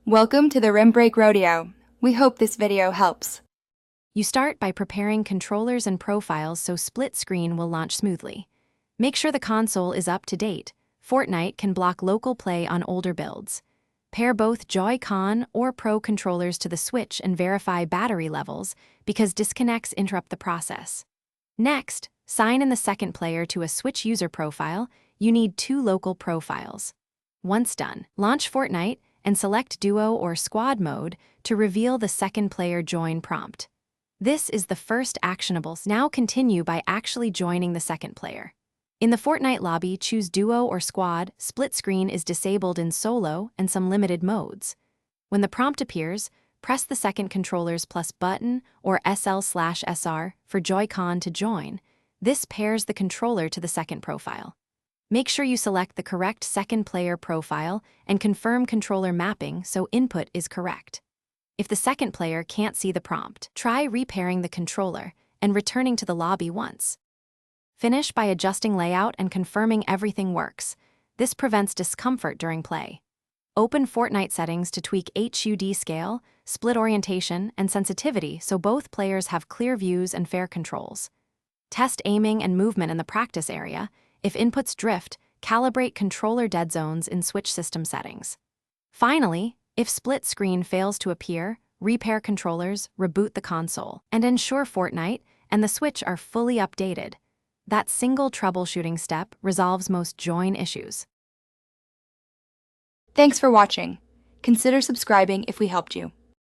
Welcome to the Rim Break Rodeo. We hope this video helps. You start by preparing controllers and profiles so split screen will launch smoothly. Make sure the console is up to date. Fortnite can block local play on older builds. Pair both Joy-Con or Pro controllers to the Switch and verify battery levels because disconnects interrupt the process. Next, sign in the second player to a Switch user profile. You need 2 local profiles. Once done, launch Fortnite and select Duo or Squad mode to reveal the second player join prompt. This is the first actionable. Now continue by actually joining the second player. In the Fortnite lobby, choose Duo or Squad. Split screen is disabled in solo and some limited modes. When the prompt appears, press the second controller's plus button or SL/SR for Joy-Con to join. This pairs the controller to the second profile. Make sure you select the correct second player profile and confirm controller mapping so input is correct. If the second player can't see the prompt, try repairing the controller and returning to the lobby once. Finish by adjusting layout and confirming everything works. This prevents discomfort during play. Open Fortnite settings to tweak HUD scale, split orientation, and sensitivity so both players have clear views and fair controls. Test aiming and movement in the practice area. If inputs drift, calibrate controller dead zones in Switch system settings. Finally, if split screen fails to appear, repair controllers, reboot the console, and ensure Fortnite and the Switch are fully updated. That single troubleshooting step resolves most join issues. Thanks for watching. Consider subscribing if we helped you.